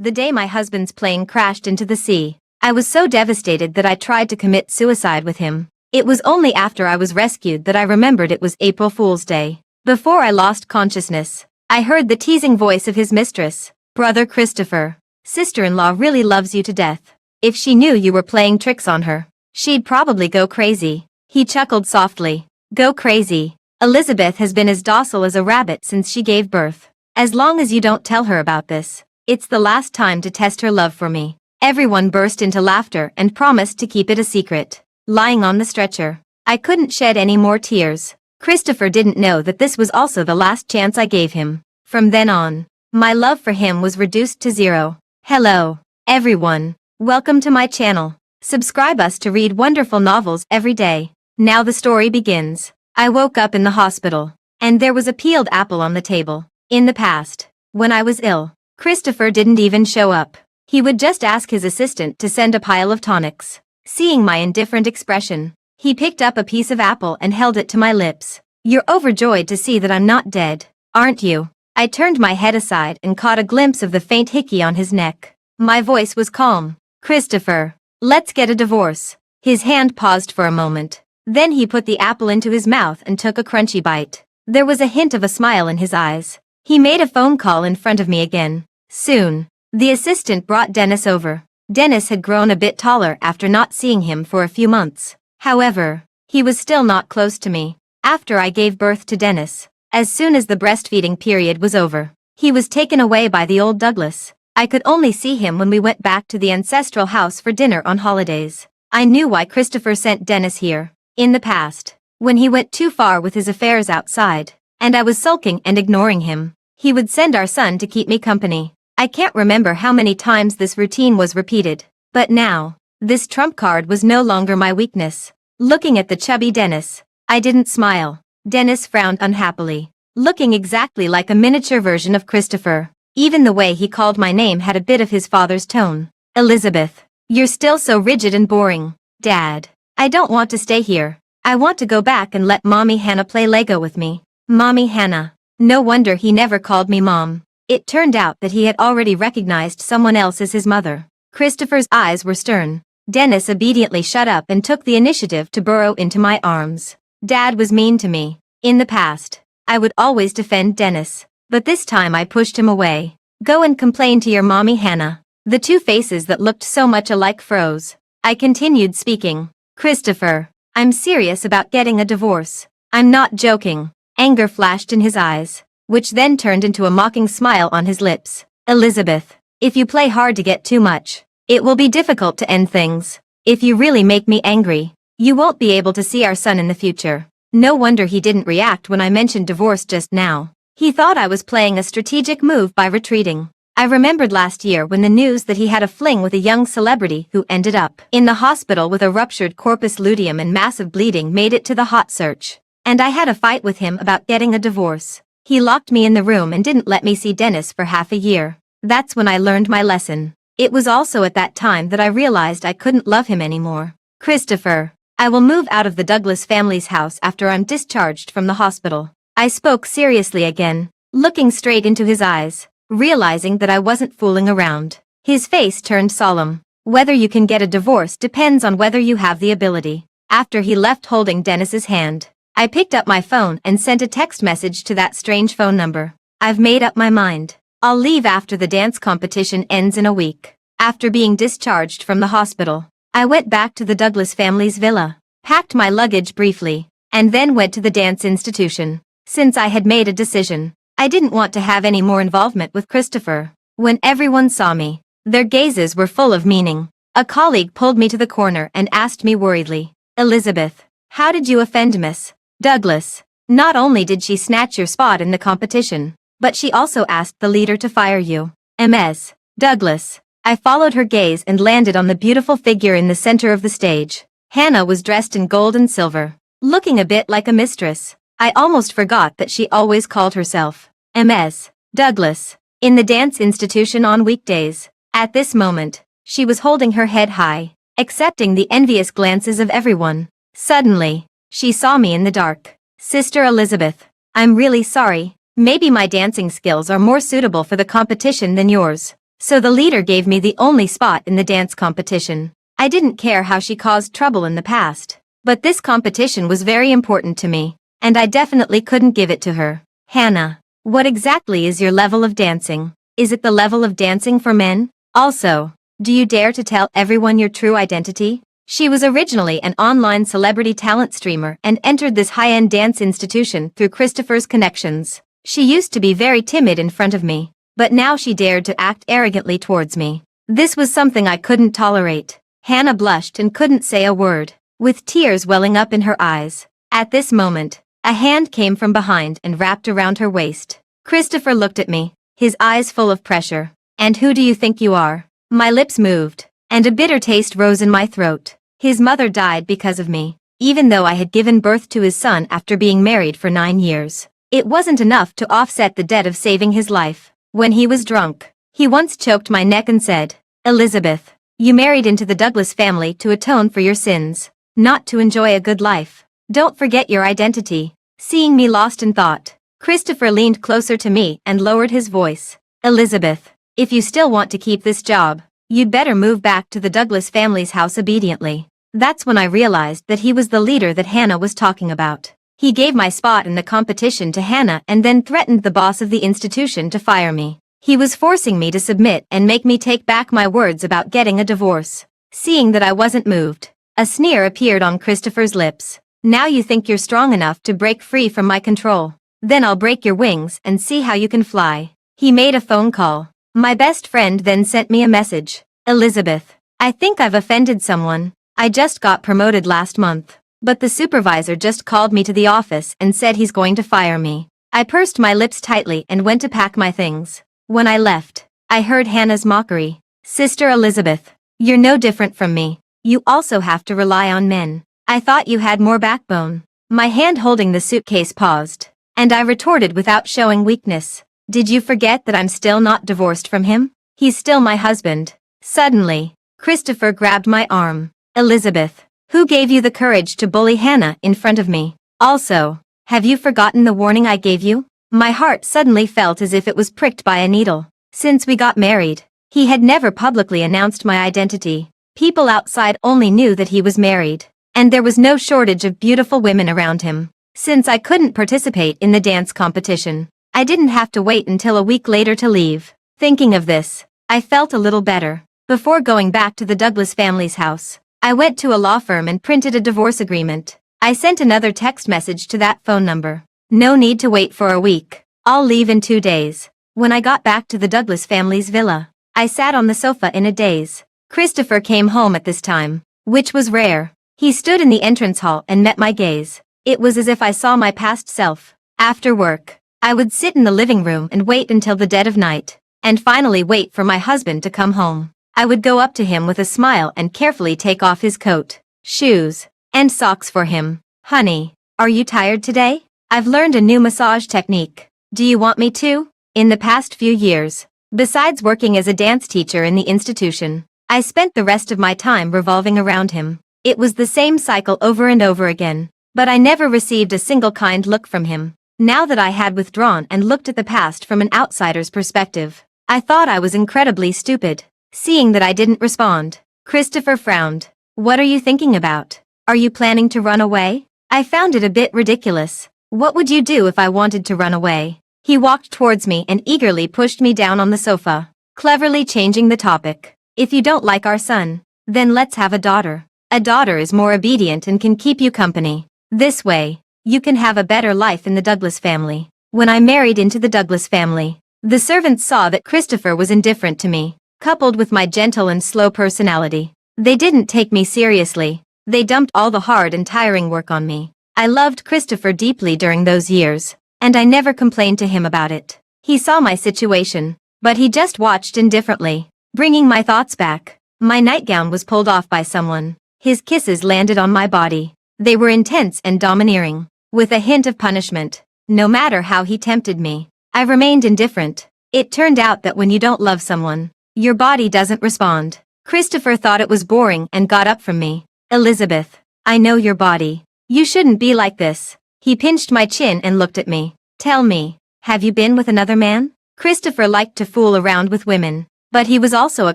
the day my husband's plane crashed into the sea. I was so devastated that I tried to commit suicide with him. It was only after I was rescued that I remembered it was April Fool's Day. Before I lost consciousness, I heard the teasing voice of his mistress. Brother Christopher, sister-in-law really loves you to death. If she knew you were playing tricks on her, she'd probably go crazy. He chuckled softly. Go crazy. Elizabeth has been as docile as a rabbit since she gave birth. As long as you don't tell her about this, it's the last time to test her love for me. Everyone burst into laughter and promised to keep it a secret. Lying on the stretcher, I couldn't shed any more tears. Christopher didn't know that this was also the last chance I gave him. From then on, my love for him was reduced to zero. Hello, everyone. Welcome to my channel. Subscribe us to read wonderful novels every day. Now the story begins. I woke up in the hospital, and there was a peeled apple on the table. In the past, when I was ill, Christopher didn't even show up. He would just ask his assistant to send a pile of tonics. Seeing my indifferent expression, he picked up a piece of apple and held it to my lips. You're overjoyed to see that I'm not dead, aren't you? I turned my head aside and caught a glimpse of the faint hickey on his neck. My voice was calm. Christopher, let's get a divorce. His hand paused for a moment. Then he put the apple into his mouth and took a crunchy bite. There was a hint of a smile in his eyes. He made a phone call in front of me again. Soon, the assistant brought Dennis over. Dennis had grown a bit taller after not seeing him for a few months. However, he was still not close to me. After I gave birth to Dennis, as soon as the breastfeeding period was over, he was taken away by the old Douglas. I could only see him when we went back to the ancestral house for dinner on holidays. I knew why Christopher sent Dennis here. In the past, when he went too far with his affairs outside, and I was sulking and ignoring him, he would send our son to keep me company. I can't remember how many times this routine was repeated, but now, this trump card was no longer my weakness. Looking at the chubby Dennis, I didn't smile. Dennis frowned unhappily, looking exactly like a miniature version of Christopher. Even the way he called my name had a bit of his father's tone. Elizabeth, you're still so rigid and boring. Dad, I don't want to stay here. I want to go back and let Mommy Hannah play Lego with me. Mommy Hannah. No wonder he never called me Mom. It turned out that he had already recognized someone else as his mother. Christopher's eyes were stern. Dennis obediently shut up and took the initiative to burrow into my arms. Dad was mean to me. In the past, I would always defend Dennis, but this time I pushed him away. Go and complain to your Mommy Hannah. The two faces that looked so much alike froze. I continued speaking. Christopher, I'm serious about getting a divorce. I'm not joking. Anger flashed in his eyes, which then turned into a mocking smile on his lips. Elizabeth, if you play hard to get too much, it will be difficult to end things. If you really make me angry, you won't be able to see our son in the future. No wonder he didn't react when I mentioned divorce just now. He thought I was playing a strategic move by retreating. I remembered last year when the news that he had a fling with a young celebrity who ended up in the hospital with a ruptured corpus luteum and massive bleeding made it to the hot search. And I had a fight with him about getting a divorce. He locked me in the room and didn't let me see Dennis for half a year. That's when I learned my lesson. It was also at that time that I realized I couldn't love him anymore. Christopher, I will move out of the Douglas family's house after I'm discharged from the hospital. I spoke seriously again, looking straight into his eyes. Realizing that I wasn't fooling around. His face turned solemn. Whether you can get a divorce depends on whether you have the ability. After he left holding Dennis's hand, I picked up my phone and sent a text message to that strange phone number. I've made up my mind. I'll leave after the dance competition ends in a week. After being discharged from the hospital, I went back to the Douglas family's villa, packed my luggage briefly, and then went to the dance institution. Since I had made a decision, I didn't want to have any more involvement with Christopher. When everyone saw me, their gazes were full of meaning. A colleague pulled me to the corner and asked me worriedly, Elizabeth, how did you offend Miss Douglas? Not only did she snatch your spot in the competition, but she also asked the leader to fire you. Ms. Douglas. I followed her gaze and landed on the beautiful figure in the center of the stage. Hannah was dressed in gold and silver, looking a bit like a mistress. I almost forgot that she always called herself Ms. Douglas in the dance institution on weekdays. At this moment, she was holding her head high, accepting the envious glances of everyone. Suddenly, she saw me in the dark. Sister Elizabeth, I'm really sorry. Maybe my dancing skills are more suitable for the competition than yours. So the leader gave me the only spot in the dance competition. I didn't care how she caused trouble in the past. But this competition was very important to me, and I definitely couldn't give it to her. Hannah, what exactly is your level of dancing? Is it the level of dancing for men? Also, do you dare to tell everyone your true identity? She was originally an online celebrity talent streamer and entered this high-end dance institution through Christopher's connections. She used to be very timid in front of me, but now she dared to act arrogantly towards me. This was something I couldn't tolerate. Hannah blushed and couldn't say a word, with tears welling up in her eyes. At this moment, a hand came from behind and wrapped around her waist. Christopher looked at me, his eyes full of pressure. And who do you think you are? My lips moved, and a bitter taste rose in my throat. His mother died because of me, even though I had given birth to his son after being married for 9 years. It wasn't enough to offset the debt of saving his life. When he was drunk, he once choked my neck and said, "Elizabeth, you married into the Douglas family to atone for your sins, not to enjoy a good life. Don't forget your identity." Seeing me lost in thought, Christopher leaned closer to me and lowered his voice. "Elizabeth, if you still want to keep this job, you'd better move back to the Douglas family's house obediently." That's when I realized that he was the leader that Hannah was talking about. He gave my spot in the competition to Hannah and then threatened the boss of the institution to fire me. He was forcing me to submit and make me take back my words about getting a divorce. Seeing that I wasn't moved, a sneer appeared on Christopher's lips. "Now you think you're strong enough to break free from my control. Then I'll break your wings and see how you can fly." He made a phone call. My best friend then sent me a message. "Elizabeth, I think I've offended someone. I just got promoted last month, but the supervisor just called me to the office and said he's going to fire me." I pursed my lips tightly and went to pack my things. When I left, I heard Hannah's mockery. "Sister Elizabeth, you're no different from me. You also have to rely on men. I thought you had more backbone." My hand holding the suitcase paused, and I retorted without showing weakness. "Did you forget that I'm still not divorced from him? He's still my husband." Suddenly, Christopher grabbed my arm. "Elizabeth, who gave you the courage to bully Hannah in front of me? Also, have you forgotten the warning I gave you?" My heart suddenly felt as if it was pricked by a needle. Since we got married, he had never publicly announced my identity. People outside only knew that he was married, and there was no shortage of beautiful women around him. Since I couldn't participate in the dance competition, I didn't have to wait until a week later to leave. Thinking of this, I felt a little better. Before going back to the Douglas family's house, I went to a law firm and printed a divorce agreement. I sent another text message to that phone number. "No need to wait for a week. I'll leave in 2 days." When I got back to the Douglas family's villa, I sat on the sofa in a daze. Christopher came home at this time, which was rare. He stood in the entrance hall and met my gaze. It was as if I saw my past self. After work, I would sit in the living room and wait until the dead of night, and finally wait for my husband to come home. I would go up to him with a smile and carefully take off his coat, shoes, and socks for him. "Honey, are you tired today? I've learned a new massage technique. Do you want me to?" In the past few years, besides working as a dance teacher in the institution, I spent the rest of my time revolving around him. It was the same cycle over and over again, but I never received a single kind look from him. Now that I had withdrawn and looked at the past from an outsider's perspective, I thought I was incredibly stupid. Seeing that I didn't respond, Christopher frowned. "What are you thinking about? Are you planning to run away?" I found it a bit ridiculous. "What would you do if I wanted to run away?" He walked towards me and eagerly pushed me down on the sofa, cleverly changing the topic. "If you don't like our son, then let's have a daughter. A daughter is more obedient and can keep you company. This way, you can have a better life in the Douglas family." When I married into the Douglas family, the servants saw that Christopher was indifferent to me, coupled with my gentle and slow personality. They didn't take me seriously. They dumped all the hard and tiring work on me. I loved Christopher deeply during those years, and I never complained to him about it. He saw my situation, but he just watched indifferently. Bringing my thoughts back, my nightgown was pulled off by someone. His kisses landed on my body. They were intense and domineering, with a hint of punishment. No matter how he tempted me, I remained indifferent. It turned out that when you don't love someone, your body doesn't respond. Christopher thought it was boring and got up from me. "Elizabeth, I know your body. You shouldn't be like this." He pinched my chin and looked at me. "Tell me, have you been with another man?" Christopher liked to fool around with women. But he was also a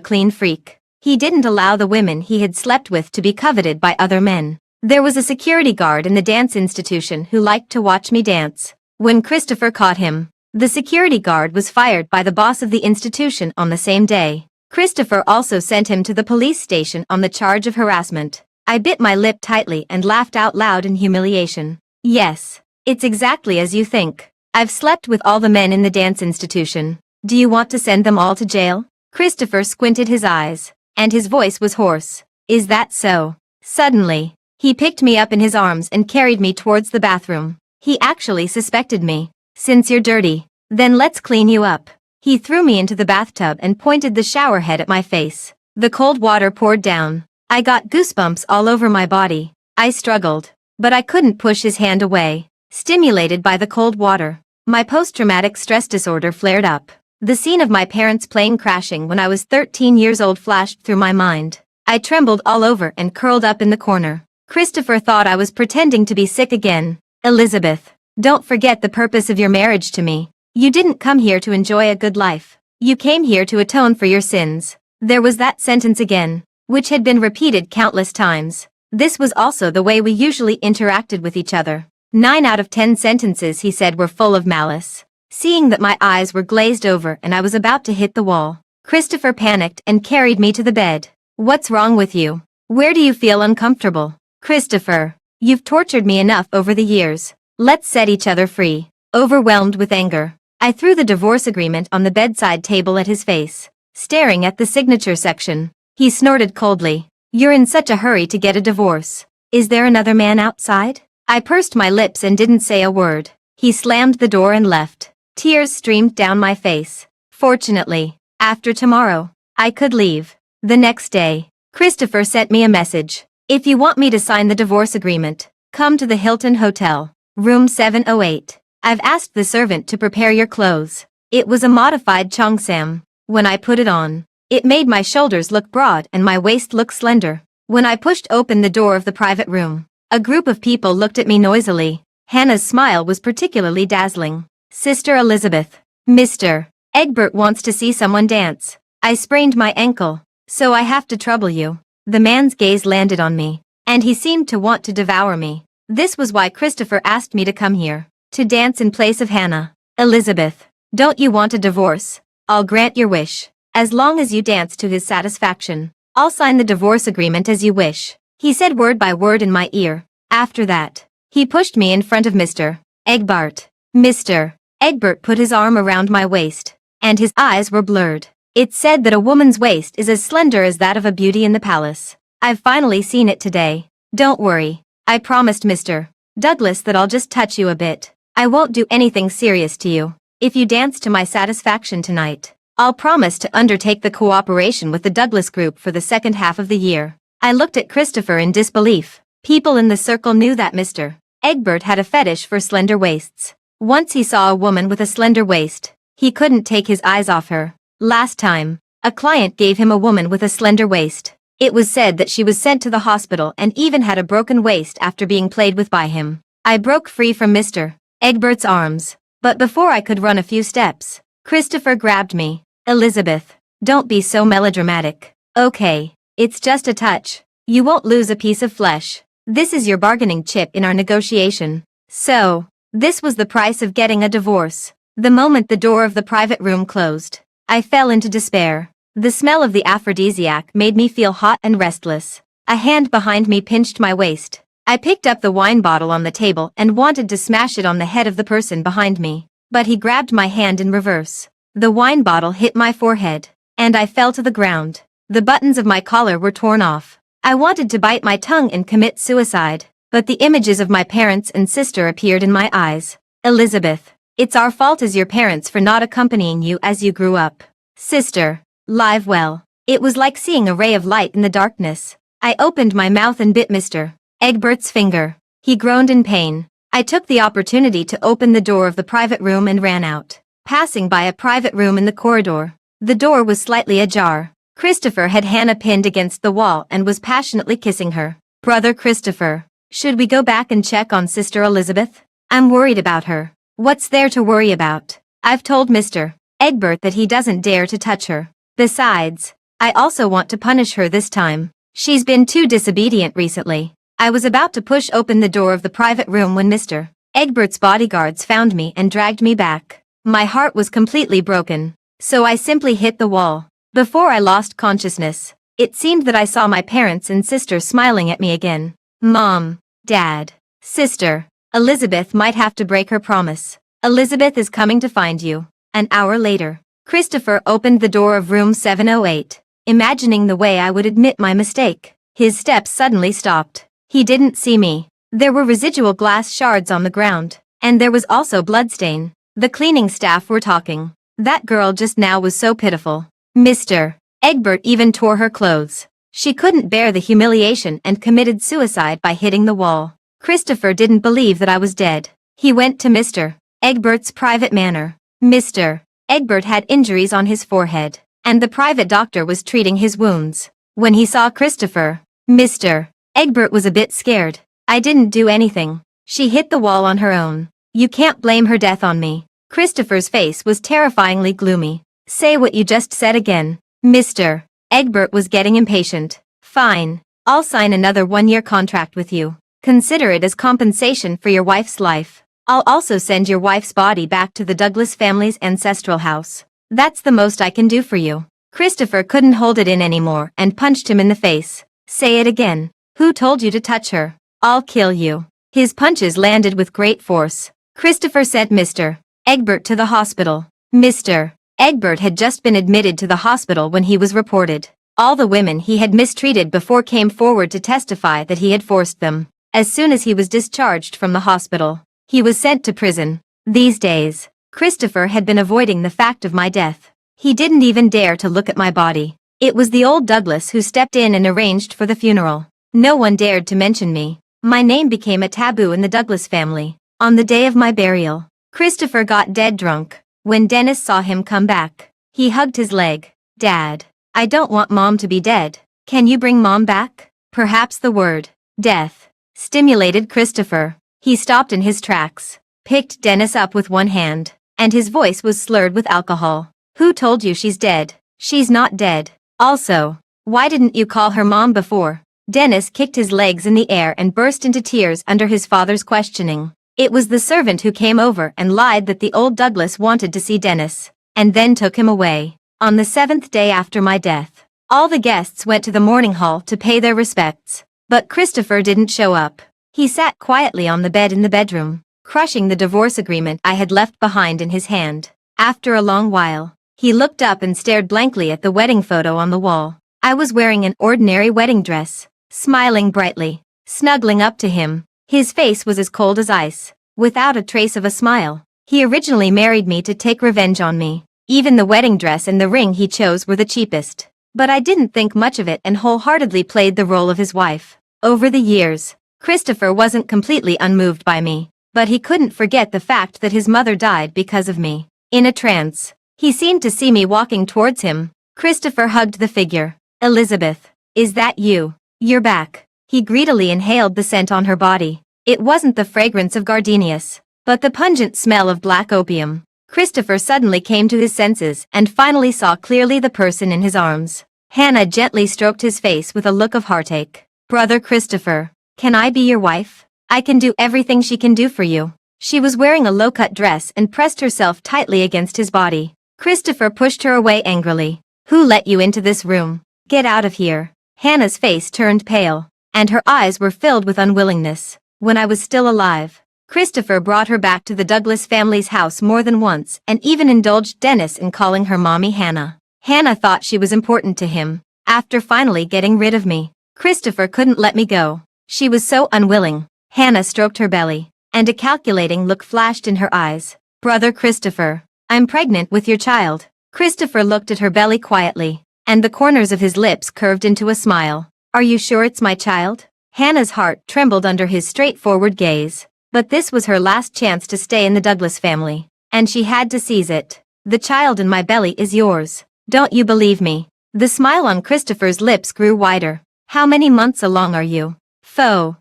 clean freak. He didn't allow the women he had slept with to be coveted by other men. There was a security guard in the dance institution who liked to watch me dance. When Christopher caught him, the security guard was fired by the boss of the institution on the same day. Christopher also sent him to the police station on the charge of harassment. I bit my lip tightly and laughed out loud in humiliation. Yes, it's exactly as you think. I've slept with all the men in the dance institution. Do you want to send them all to jail? Christopher squinted his eyes, and his voice was hoarse. Is that so? Suddenly, he picked me up in his arms and carried me towards the bathroom. He actually suspected me. Since you're dirty, then let's clean you up. He threw me into the bathtub and pointed the shower head at my face. The cold water poured down. I got goosebumps all over my body. I struggled, but I couldn't push his hand away. Stimulated by the cold water, my post-traumatic stress disorder flared up. The scene of my parents' plane crashing when I was 13 years old flashed through my mind. I trembled all over and curled up in the corner. Christopher thought I was pretending to be sick again. Elizabeth, don't forget the purpose of your marriage to me. You didn't come here to enjoy a good life. You came here to atone for your sins. There was that sentence again, which had been repeated countless times. This was also the way we usually interacted with each other. 9 out of 10 sentences he said were full of malice. Seeing that my eyes were glazed over and I was about to hit the wall, Christopher panicked and carried me to the bed. What's wrong with you? Where do you feel uncomfortable? Christopher, you've tortured me enough over the years. Let's set each other free. Overwhelmed with anger, I threw the divorce agreement on the bedside table at his face, staring at the signature section. He snorted coldly. You're in such a hurry to get a divorce. Is there another man outside? I pursed my lips and didn't say a word. He slammed the door and left. Tears streamed down my face. Fortunately, after tomorrow, I could leave. The next day, Christopher sent me a message. If you want me to sign the divorce agreement, come to the Hilton Hotel, room 708. I've asked the servant to prepare your clothes. It was a modified cheongsam. When I put it on, it made my shoulders look broad and my waist look slender. When I pushed open the door of the private room, a group of people looked at me noisily. Hannah's smile was particularly dazzling. Sister Elizabeth, Mr. Egbert wants to see someone dance. I sprained my ankle, so I have to trouble you. The man's gaze landed on me, and he seemed to want to devour me. This was why Christopher asked me to come here, to dance in place of Hannah. Elizabeth, don't you want a divorce? I'll grant your wish. As long as you dance to his satisfaction, I'll sign the divorce agreement as you wish. He said word by word in my ear. After that, he pushed me in front of Mr. Egbert. Mr. Egbert put his arm around my waist, and his eyes were blurred. It's said that a woman's waist is as slender as that of a beauty in the palace. I've finally seen it today. Don't worry. I promised Mr. Douglas that I'll just touch you a bit. I won't do anything serious to you. If you dance to my satisfaction tonight, I'll promise to undertake the cooperation with the Douglas Group for the second half of the year. I looked at Christopher in disbelief. People in the circle knew that Mr. Egbert had a fetish for slender waists. Once he saw a woman with a slender waist, he couldn't take his eyes off her. Last time, a client gave him a woman with a slender waist. It was said that she was sent to the hospital and even had a broken waist after being played with by him. I broke free from Mr. Egbert's arms, but before I could run a few steps, Christopher grabbed me. Elizabeth, don't be so melodramatic. Okay, it's just a touch. You won't lose a piece of flesh. This is your bargaining chip in our negotiation. So, this was the price of getting a divorce. The moment the door of the private room closed, I fell into despair. The smell of the aphrodisiac made me feel hot and restless. A hand behind me pinched my waist. I picked up the wine bottle on the table and wanted to smash it on the head of the person behind me, but he grabbed my hand in reverse. The wine bottle hit my forehead, and I fell to the ground. The buttons of my collar were torn off. I wanted to bite my tongue and commit suicide, but the images of my parents and sister appeared in my eyes. Elizabeth, it's our fault as your parents for not accompanying you as you grew up. Sister, live well. It was like seeing a ray of light in the darkness. I opened my mouth and bit Mr. Egbert's finger. He groaned in pain. I took the opportunity to open the door of the private room and ran out, passing by a private room in the corridor. The door was slightly ajar. Christopher had Hannah pinned against the wall and was passionately kissing her. Brother Christopher, should we go back and check on Sister Elizabeth? I'm worried about her. What's there to worry about? I've told Mr. Egbert that he doesn't dare to touch her. Besides, I also want to punish her this time. She's been too disobedient recently. I was about to push open the door of the private room when Mr. Egbert's bodyguards found me and dragged me back. My heart was completely broken, so I simply hit the wall. Before I lost consciousness, it seemed that I saw my parents and sister smiling at me again. Mom, Dad, Sister. Elizabeth might have to break her promise. Elizabeth is coming to find you. An hour later, Christopher opened the door of room 708, imagining the way I would admit my mistake. His steps suddenly stopped. He didn't see me. There were residual glass shards on the ground, and there was also bloodstain. The cleaning staff were talking. That girl just now was so pitiful. Mr. Egbert even tore her clothes. She couldn't bear the humiliation and committed suicide by hitting the wall. Christopher didn't believe that I was dead. He went to Mr. Egbert's private manor. Mr. Egbert had injuries on his forehead, and the private doctor was treating his wounds. When he saw Christopher, Mr. Egbert was a bit scared. I didn't do anything. She hit the wall on her own. You can't blame her death on me. Christopher's face was terrifyingly gloomy. Say what you just said again. Mr. Egbert was getting impatient. Fine. I'll sign another 1-year contract with you. Consider it as compensation for your wife's life. I'll also send your wife's body back to the Douglas family's ancestral house. That's the most I can do for you. Christopher couldn't hold it in anymore and punched him in the face. Say it again. Who told you to touch her? I'll kill you. His punches landed with great force. Christopher sent Mr. Egbert to the hospital. Mr. Egbert had just been admitted to the hospital when he was reported. All the women he had mistreated before came forward to testify that he had forced them. As soon as he was discharged from the hospital, he was sent to prison. These days, Christopher had been avoiding the fact of my death. He didn't even dare to look at my body. It was the old Douglas who stepped in and arranged for the funeral. No one dared to mention me. My name became a taboo in the Douglas family. On the day of my burial, Christopher got dead drunk. When Dennis saw him come back, he hugged his leg. Dad, I don't want Mom to be dead. Can you bring Mom back? Perhaps the word death stimulated Christopher. He stopped in his tracks, picked Dennis up with one hand, and his voice was slurred with alcohol. Who told you she's dead? She's not dead. Also, why didn't you call her Mom before? Dennis kicked his legs in the air and burst into tears under his father's questioning. It was the servant who came over and lied that the old Douglas wanted to see Dennis, and then took him away. On the 7th day after my death, all the guests went to the mourning hall to pay their respects. But Christopher didn't show up. He sat quietly on the bed in the bedroom, crushing the divorce agreement I had left behind in his hand. After a long while, he looked up and stared blankly at the wedding photo on the wall. I was wearing an ordinary wedding dress, smiling brightly, snuggling up to him. His face was as cold as ice, without a trace of a smile. He originally married me to take revenge on me. Even the wedding dress and the ring he chose were the cheapest. But I didn't think much of it and wholeheartedly played the role of his wife. Over the years, Christopher wasn't completely unmoved by me, but he couldn't forget the fact that his mother died because of me. In a trance, he seemed to see me walking towards him. Christopher hugged the figure. Elizabeth, is that you? You're back. He greedily inhaled the scent on her body. It wasn't the fragrance of gardenias, but the pungent smell of black opium. Christopher suddenly came to his senses and finally saw clearly the person in his arms. Hannah gently stroked his face with a look of heartache. Brother Christopher, can I be your wife? I can do everything she can do for you. She was wearing a low-cut dress and pressed herself tightly against his body. Christopher pushed her away angrily. Who let you into this room? Get out of here. Hannah's face turned pale, and her eyes were filled with unwillingness. When I was still alive, Christopher brought her back to the Douglas family's house more than once and even indulged Dennis in calling her Mommy Hannah. Hannah thought she was important to him. After finally getting rid of me, Christopher couldn't let me go. She was so unwilling. Hannah stroked her belly, and a calculating look flashed in her eyes. Brother Christopher, I'm pregnant with your child. Christopher looked at her belly quietly, and the corners of his lips curved into a smile. Are you sure it's my child? Hannah's heart trembled under his straightforward gaze. But this was her last chance to stay in the Douglas family, and she had to seize it. The child in my belly is yours. Don't you believe me? The smile on Christopher's lips grew wider. How many months along are you? 4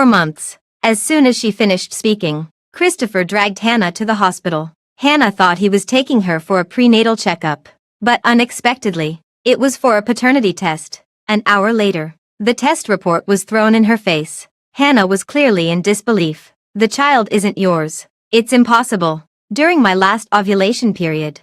months. As soon as she finished speaking, Christopher dragged Hannah to the hospital. Hannah thought he was taking her for a prenatal checkup, But unexpectedly, it was for a paternity test. An hour later, the test report was thrown in her face. Hannah was clearly in disbelief. The child isn't yours. It's impossible. During my last ovulation period,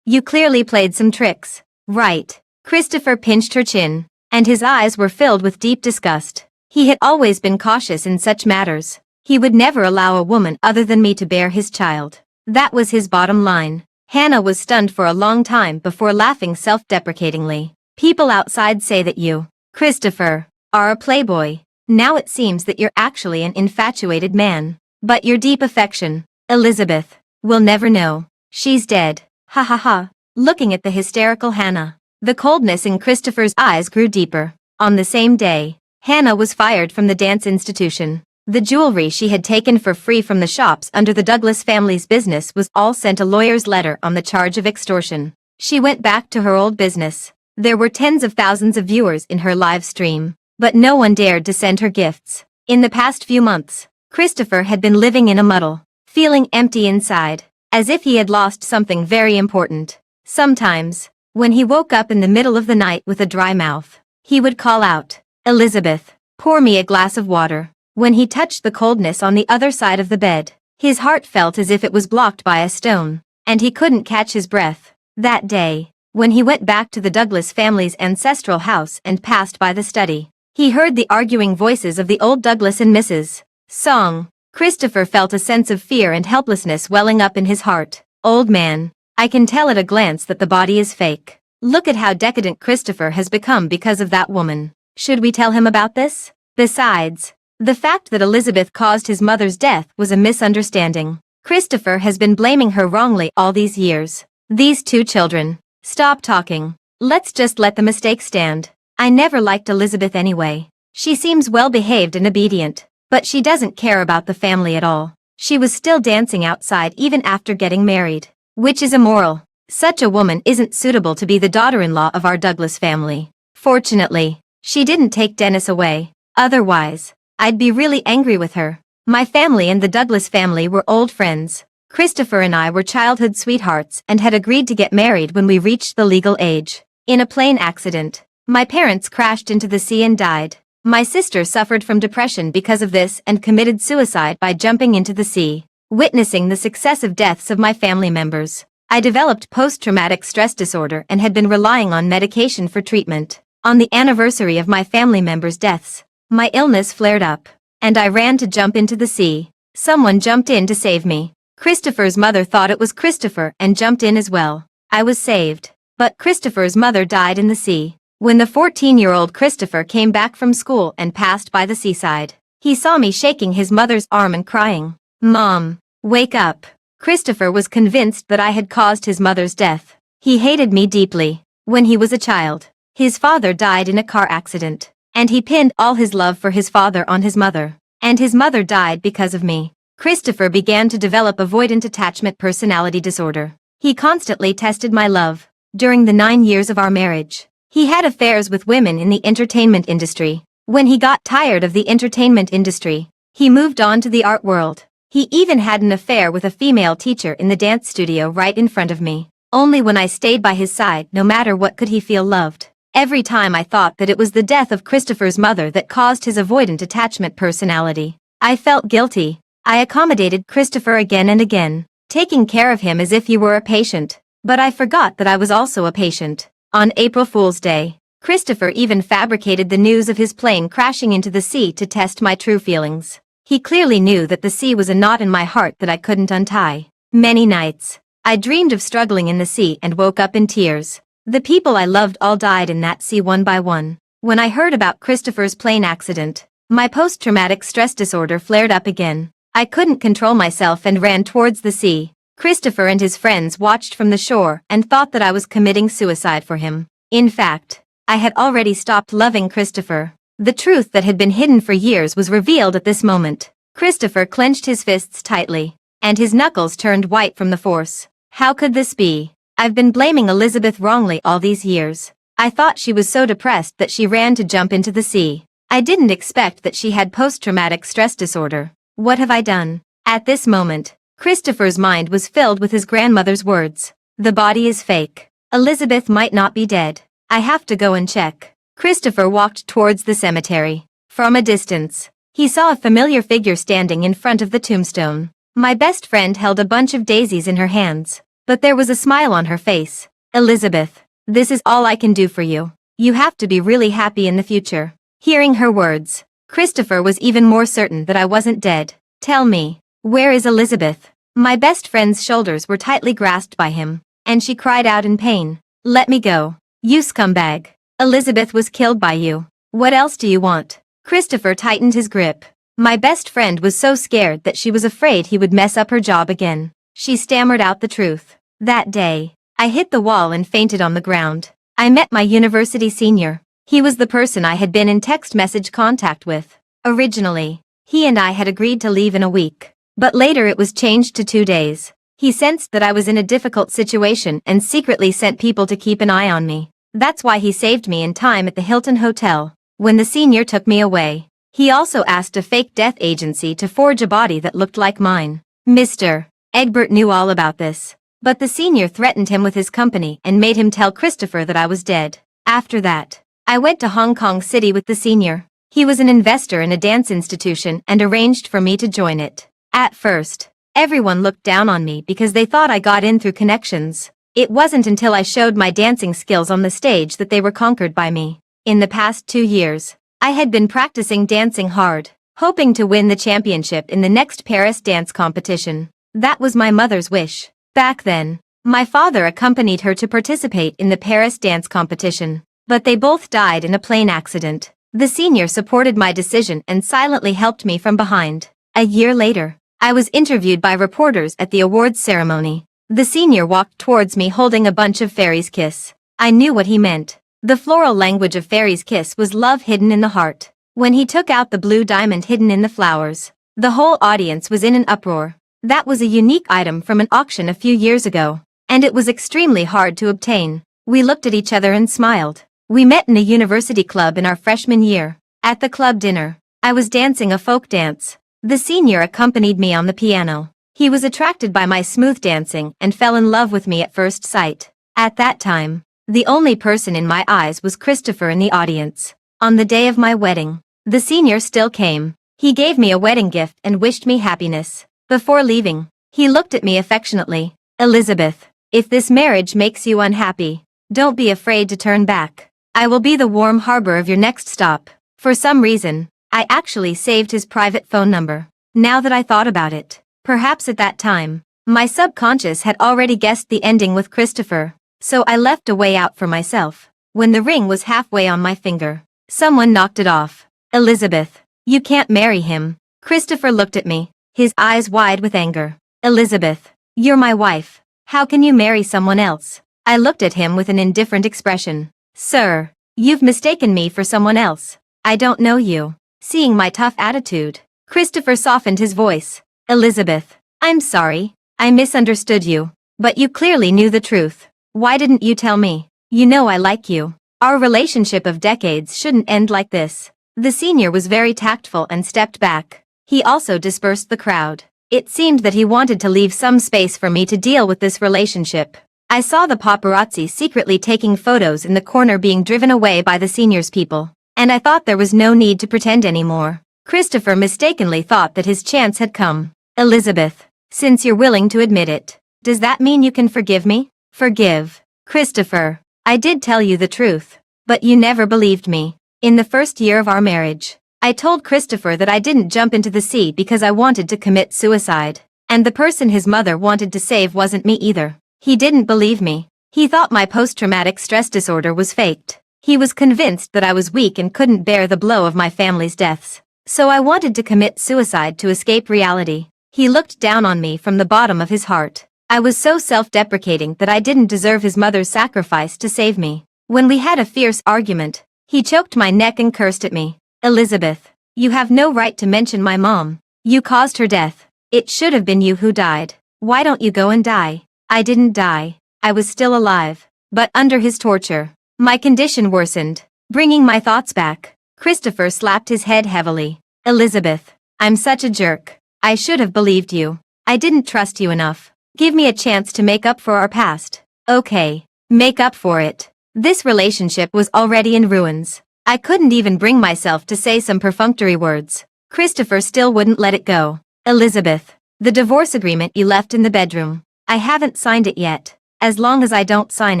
you clearly played some tricks. Right. Christopher pinched her chin, and his eyes were filled with deep disgust. He had always been cautious in such matters. He would never allow a woman other than me to bear his child. That was his bottom line. Hannah was stunned for a long time before laughing self-deprecatingly. People outside say that you, Christopher, are a playboy. Now it seems that you're actually an infatuated man. But your deep affection, Elizabeth, will never know. She's dead. Ha ha ha. Looking at the hysterical Hannah, the coldness in Christopher's eyes grew deeper. On the same day, Hannah was fired from the dance institution. The jewelry she had taken for free from the shops under the Douglas family's business was all sent a lawyer's letter on the charge of extortion. She went back to her old business. There were tens of thousands of viewers in her live stream, but no one dared to send her gifts. In the past few months, Christopher had been living in a muddle, feeling empty inside, as if he had lost something very important. Sometimes, when he woke up in the middle of the night with a dry mouth, he would call out, "Elizabeth, pour me a glass of water." When he touched the coldness on the other side of the bed, his heart felt as if it was blocked by a stone, and he couldn't catch his breath. That day, when he went back to the Douglas family's ancestral house and passed by the study, he heard the arguing voices of the old Douglas and Mrs. Song. Christopher felt a sense of fear and helplessness welling up in his heart. "Old man, I can tell at a glance that the body is fake. Look at how decadent Christopher has become because of that woman. Should we tell him about this? Besides, the fact that Elizabeth caused his mother's death was a misunderstanding. Christopher has been blaming her wrongly all these years. These two children. Stop talking. Let's just let the mistake stand. I never liked Elizabeth anyway. She seems well-behaved and obedient, but she doesn't care about the family at all. She was still dancing outside even after getting married, which is immoral. Such a woman isn't suitable to be the daughter-in-law of our Douglas family. Fortunately, she didn't take Dennis away. Otherwise, I'd be really angry with her. My family and the Douglas family were old friends. Christopher and I were childhood sweethearts and had agreed to get married when we reached the legal age. In a plane accident, my parents crashed into the sea and died. My sister suffered from depression because of this and committed suicide by jumping into the sea. Witnessing the successive deaths of my family members, I developed post-traumatic stress disorder and had been relying on medication for treatment. On the anniversary of my family members' deaths, my illness flared up, and I ran to jump into the sea. Someone jumped in to save me. Christopher's mother thought it was Christopher and jumped in as well. I was saved, but Christopher's mother died in the sea. When the 14-year-old Christopher came back from school and passed by the seaside, he saw me shaking his mother's arm and crying, "Mom, wake up." Christopher was convinced that I had caused his mother's death. He hated me deeply. When he was a child, his father died in a car accident, and he pinned all his love for his father on his mother. And his mother died because of me. Christopher began to develop avoidant attachment personality disorder. He constantly tested my love. During the 9 years of our marriage, he had affairs with women in the entertainment industry. When he got tired of the entertainment industry, he moved on to the art world. He even had an affair with a female teacher in the dance studio right in front of me. Only when I stayed by his side, no matter what, could he feel loved. Every time I thought that it was the death of Christopher's mother that caused his avoidant attachment personality, I felt guilty. I accommodated Christopher again and again, taking care of him as if he were a patient. But I forgot that I was also a patient. On April Fool's Day, Christopher even fabricated the news of his plane crashing into the sea to test my true feelings. He clearly knew that the sea was a knot in my heart that I couldn't untie. Many nights, I dreamed of struggling in the sea and woke up in tears. The people I loved all died in that sea one by one. When I heard about Christopher's plane accident, my post-traumatic stress disorder flared up again. I couldn't control myself and ran towards the sea. Christopher and his friends watched from the shore and thought that I was committing suicide for him. In fact, I had already stopped loving Christopher. The truth that had been hidden for years was revealed at this moment. Christopher clenched his fists tightly, and his knuckles turned white from the force. How could this be? I've been blaming Elizabeth wrongly all these years. I thought she was so depressed that she ran to jump into the sea. I didn't expect that she had post-traumatic stress disorder. What have I done? At this moment, Christopher's mind was filled with his grandmother's words. The body is fake. Elizabeth might not be dead. I have to go and check. Christopher walked towards the cemetery. From a distance, he saw a familiar figure standing in front of the tombstone. My best friend held a bunch of daisies in her hands, but there was a smile on her face. Elizabeth, this is all I can do for you. You have to be really happy in the future. Hearing her words, Christopher was even more certain that I wasn't dead. Tell me, where is Elizabeth? My best friend's shoulders were tightly grasped by him, and she cried out in pain. Let me go. You scumbag. Elizabeth was killed by you. What else do you want? Christopher tightened his grip. My best friend was so scared that she was afraid he would mess up her job again. She stammered out the truth. That day, I hit the wall and fainted on the ground. I met my university senior. He was the person I had been in text message contact with. Originally, he and I had agreed to leave in a week, but later it was changed to 2 days. He sensed that I was in a difficult situation and secretly sent people to keep an eye on me. That's why he saved me in time at the Hilton Hotel. When the senior took me away, he also asked a fake death agency to forge a body that looked like mine. Mr. Egbert knew all about this, but the senior threatened him with his company and made him tell Christopher that I was dead. After that, I went to Hong Kong City with the senior. He was an investor in a dance institution and arranged for me to join it. At first, everyone looked down on me because they thought I got in through connections. It wasn't until I showed my dancing skills on the stage that they were conquered by me. In the past 2 years, I had been practicing dancing hard, hoping to win the championship in the next Paris dance competition. That was my mother's wish. Back then, my father accompanied her to participate in the Paris dance competition, but they both died in a plane accident. The senior supported my decision and silently helped me from behind. A year later, I was interviewed by reporters at the awards ceremony. The senior walked towards me holding a bunch of fairies' kiss. I knew what he meant. The floral language of fairies' kiss was love hidden in the heart. When he took out the blue diamond hidden in the flowers, the whole audience was in an uproar. That was a unique item from an auction a few years ago, and it was extremely hard to obtain. We looked at each other and smiled. We met in a university club in our freshman year. At the club dinner, I was dancing a folk dance. The senior accompanied me on the piano. He was attracted by my smooth dancing and fell in love with me at first sight. At that time, the only person in my eyes was Christopher in the audience. On the day of my wedding, the senior still came. He gave me a wedding gift and wished me happiness. Before leaving, he looked at me affectionately. Elizabeth, if this marriage makes you unhappy, don't be afraid to turn back. I will be the warm harbor of your next stop. For some reason, I actually saved his private phone number. Now that I thought about it, perhaps at that time, my subconscious had already guessed the ending with Christopher, so I left a way out for myself. When the ring was halfway on my finger, someone knocked it off. Elizabeth, you can't marry him. Christopher looked at me, his eyes wide with anger. Elizabeth, you're my wife. How can you marry someone else? I looked at him with an indifferent expression. Sir, you've mistaken me for someone else. I don't know you. Seeing my tough attitude, Christopher softened his voice. Elizabeth, I'm sorry. I misunderstood you. But you clearly knew the truth. Why didn't you tell me? You know I like you. Our relationship of decades shouldn't end like this. The senior was very tactful and stepped back. He also dispersed the crowd. It seemed that he wanted to leave some space for me to deal with this relationship. I saw the paparazzi secretly taking photos in the corner being driven away by the senior's people, and I thought there was no need to pretend anymore. Christopher mistakenly thought that his chance had come. Elizabeth, since you're willing to admit it, does that mean you can forgive me? Forgive. Christopher, I did tell you the truth, but you never believed me. In the first year of our marriage, I told Christopher that I didn't jump into the sea because I wanted to commit suicide, and the person his mother wanted to save wasn't me either. He didn't believe me. He thought my post-traumatic stress disorder was faked. He was convinced that I was weak and couldn't bear the blow of my family's deaths. So I wanted to commit suicide to escape reality. He looked down on me from the bottom of his heart. I was so self-deprecating that I didn't deserve his mother's sacrifice to save me. When we had a fierce argument, he choked my neck and cursed at me. Elizabeth, you have no right to mention my mom. You caused her death. It should have been you who died. Why don't you go and die? I didn't die. I was still alive. But under his torture, my condition worsened, bringing my thoughts back. Christopher slapped his head heavily. Elizabeth, I'm such a jerk. I should have believed you. I didn't trust you enough. Give me a chance to make up for our past. Okay. make up for it. This relationship was already in ruins. I couldn't even bring myself to say some perfunctory words. Christopher still wouldn't let it go. Elizabeth, the divorce agreement you left in the bedroom. I haven't signed it yet. As long as I don't sign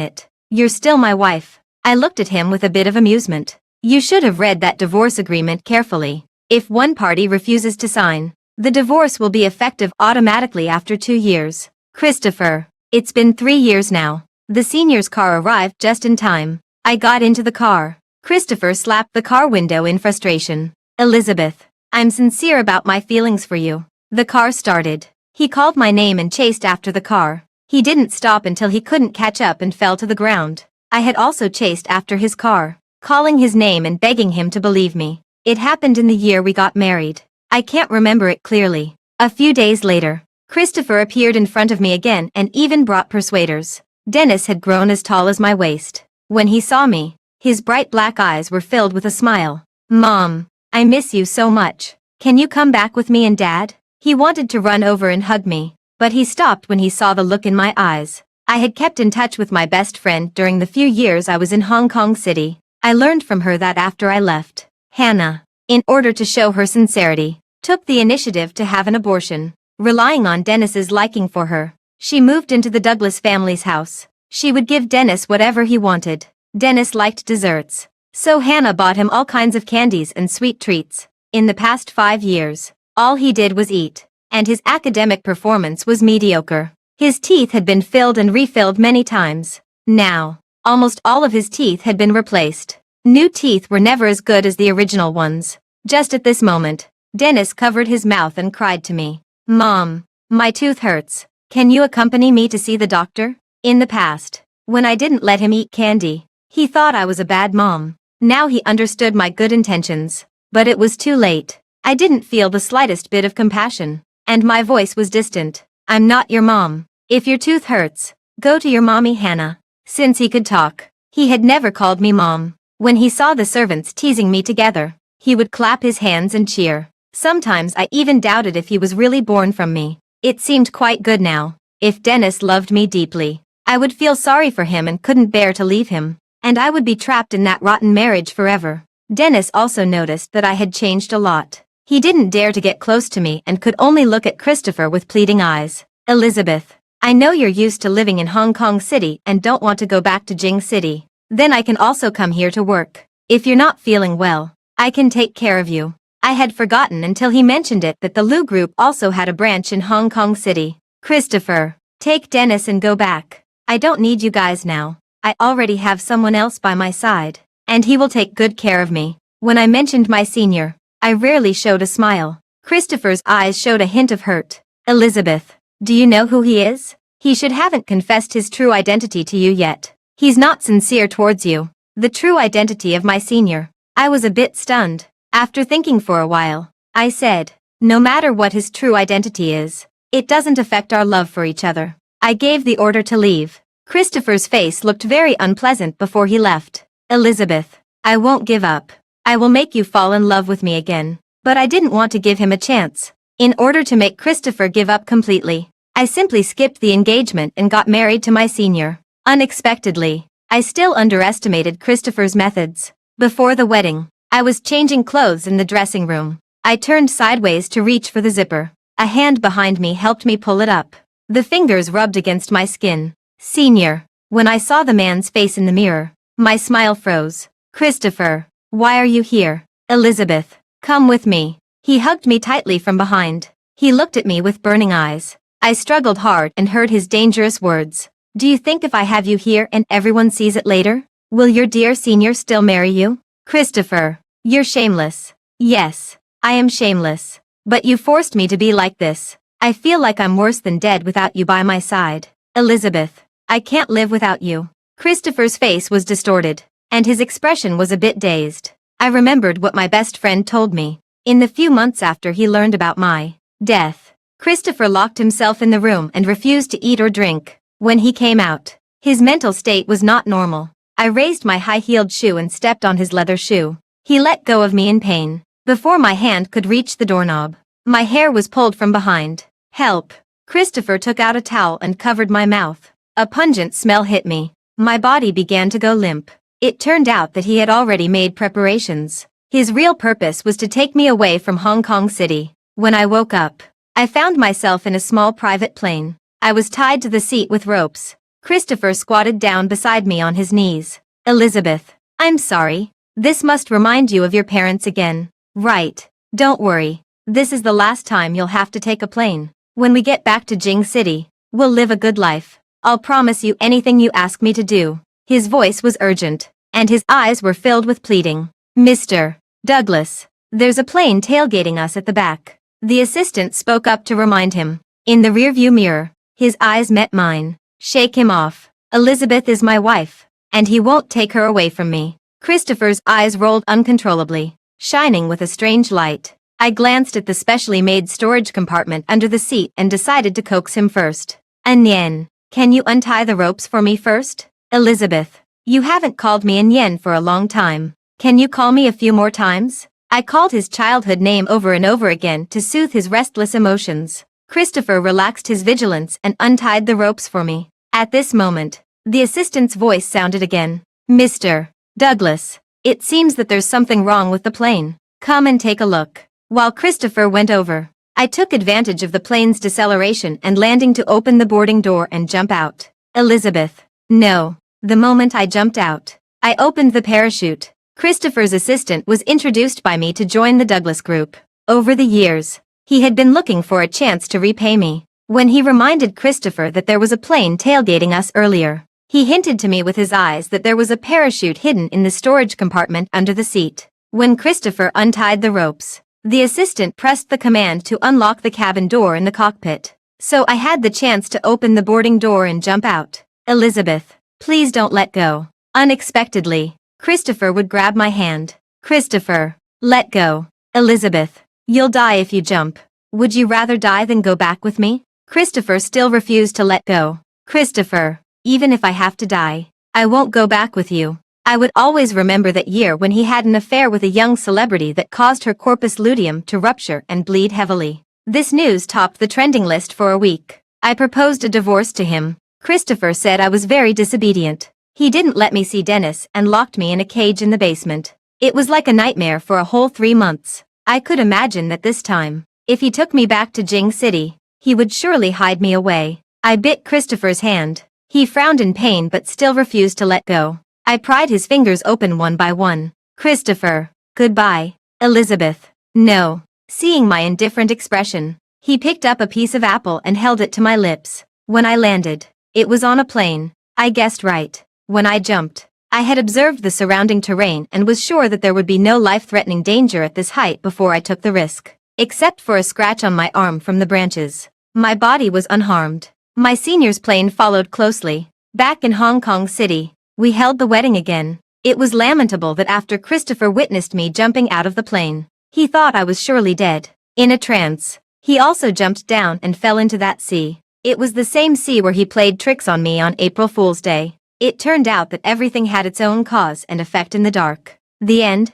it, you're still my wife. I looked at him with a bit of amusement. You should have read that divorce agreement carefully. If one party refuses to sign, the divorce will be effective automatically after 2 years. Christopher, it's been 3 years now. The senior's car arrived just in time. I got into the car. Christopher slapped the car window in frustration. Elizabeth, I'm sincere about my feelings for you. The car started. He called my name and chased after the car. He didn't stop until he couldn't catch up and fell to the ground. I had also chased after his car, calling his name and begging him to believe me. It happened in the year we got married. I can't remember it clearly. A few days later, Christopher appeared in front of me again and even brought persuaders. Dennis had grown as tall as my waist. When he saw me, his bright black eyes were filled with a smile. Mom, I miss you so much. Can you come back with me and Dad? He wanted to run over and hug me, but he stopped when he saw the look in my eyes. I had kept in touch with my best friend during the few years I was in Hong Kong City. I learned from her that after I left, Hannah, in order to show her sincerity, took the initiative to have an abortion, relying on Dennis's liking for her. She moved into the Douglas family's house. She would give Dennis whatever he wanted. Dennis liked desserts, so Hannah bought him all kinds of candies and sweet treats. In the past 5 years, all he did was eat, and his academic performance was mediocre. His teeth had been filled and refilled many times. Now, almost all of his teeth had been replaced. New teeth were never as good as the original ones. Just at this moment, Dennis covered his mouth and cried to me, Mom, my tooth hurts. Can you accompany me to see the doctor? In the past, when I didn't let him eat candy, he thought I was a bad mom. Now he understood my good intentions. But it was too late. I didn't feel the slightest bit of compassion, and my voice was distant. I'm not your mom. If your tooth hurts, go to your mommy Hannah. Since he could talk, he had never called me mom. When he saw the servants teasing me together, he would clap his hands and cheer. Sometimes I even doubted if he was really born from me. It seemed quite good now. If Dennis loved me deeply, I would feel sorry for him and couldn't bear to leave him, and I would be trapped in that rotten marriage forever. Dennis also noticed that I had changed a lot. He didn't dare to get close to me and could only look at Christopher with pleading eyes. Elizabeth, I know you're used to living in Hong Kong City and don't want to go back to Jing City. Then I can also come here to work. If you're not feeling well, I can take care of you. I had forgotten until he mentioned it that the Lu Group also had a branch in Hong Kong City. Christopher, take Dennis and go back. I don't need you guys now. I already have someone else by my side, and he will take good care of me. When I mentioned my senior, I rarely showed a smile. Christopher's eyes showed a hint of hurt. Elizabeth, do you know who he is? He haven't confessed his true identity to you yet. He's not sincere towards you. The true identity of my senior. I was a bit stunned. After thinking for a while, I said, no matter what his true identity is, it doesn't affect our love for each other. I gave the order to leave. Christopher's face looked very unpleasant before he left. Elizabeth, I won't give up. I will make you fall in love with me again. But I didn't want to give him a chance. In order to make Christopher give up completely, I simply skipped the engagement and got married to my senior. Unexpectedly, I still underestimated Christopher's methods. Before the wedding, I was changing clothes in the dressing room. I turned sideways to reach for the zipper. A hand behind me helped me pull it up. The fingers rubbed against my skin. Senior. When I saw the man's face in the mirror, my smile froze. Christopher, why are you here? Elizabeth, come with me. He hugged me tightly from behind. He looked at me with burning eyes. I struggled hard and heard his dangerous words. Do you think if I have you here and everyone sees it later, will your dear senior still marry you? Christopher, you're shameless. Yes, I am shameless. But you forced me to be like this. I feel like I'm worse than dead without you by my side. Elizabeth, I can't live without you. Christopher's face was distorted, and his expression was a bit dazed. I remembered what my best friend told me. In the few months after he learned about my death, Christopher locked himself in the room and refused to eat or drink. When he came out, his mental state was not normal. I raised my high-heeled shoe and stepped on his leather shoe. He let go of me in pain. Before my hand could reach the doorknob, my hair was pulled from behind. Help! Christopher took out a towel and covered my mouth. A pungent smell hit me. My body began to go limp. It turned out that he had already made preparations. His real purpose was to take me away from Hong Kong City. When I woke up, I found myself in a small private plane. I was tied to the seat with ropes. Christopher squatted down beside me on his knees. Elizabeth, I'm sorry. This must remind you of your parents again. Right. Don't worry. This is the last time you'll have to take a plane. When we get back to Jing City, we'll live a good life. I'll promise you anything you ask me to do. His voice was urgent, and his eyes were filled with pleading. Mr. Douglas, there's a plane tailgating us at the back. The assistant spoke up to remind him. In the rearview mirror, his eyes met mine. Shake him off. Elizabeth is my wife, and he won't take her away from me. Christopher's eyes rolled uncontrollably, shining with a strange light. I glanced at the specially made storage compartment under the seat and decided to coax him first. Yen, can you untie the ropes for me first? Elizabeth, you haven't called me Yen for a long time. Can you call me a few more times? I called his childhood name over and over again to soothe his restless emotions. Christopher relaxed his vigilance and untied the ropes for me. At this moment, the assistant's voice sounded again. Mr. Douglas, it seems that there's something wrong with the plane. Come and take a look. While Christopher went over, I took advantage of the plane's deceleration and landing to open the boarding door and jump out. Elizabeth, no. The moment I jumped out, I opened the parachute. Christopher's assistant was introduced by me to join the Douglas group. Over the years, he had been looking for a chance to repay me. When he reminded Christopher that there was a plane tailgating us earlier, he hinted to me with his eyes that there was a parachute hidden in the storage compartment under the seat. When Christopher untied the ropes, the assistant pressed the command to unlock the cabin door in the cockpit. So I had the chance to open the boarding door and jump out. Elizabeth, please don't let go. Unexpectedly, Christopher would grab my hand. Christopher, let go. Elizabeth, you'll die if you jump. Would you rather die than go back with me? Christopher still refused to let go. Christopher, even if I have to die, I won't go back with you. I would always remember that year when he had an affair with a young celebrity that caused her corpus luteum to rupture and bleed heavily. This news topped the trending list for a week. I proposed a divorce to him. Christopher said I was very disobedient. He didn't let me see Dennis and locked me in a cage in the basement. It was like a nightmare for a whole 3 months. I could imagine that this time, if he took me back to Jing City, he would surely hide me away. I bit Christopher's hand. He frowned in pain but still refused to let go. I pried his fingers open one by one. Christopher, goodbye. Elizabeth, no. Seeing my indifferent expression, he picked up a piece of apple and held it to my lips. When I landed, it was on a plane. I guessed right. When I jumped, I had observed the surrounding terrain and was sure that there would be no life-threatening danger at this height before I took the risk. Except for a scratch on my arm from the branches, my body was unharmed. My senior's plane followed closely. Back in Hong Kong City, we held the wedding again. It was lamentable that after Christopher witnessed me jumping out of the plane, he thought I was surely dead. In a trance, he also jumped down and fell into that sea. It was the same sea where he played tricks on me on April Fool's Day. It turned out that everything had its own cause and effect in the dark. The end.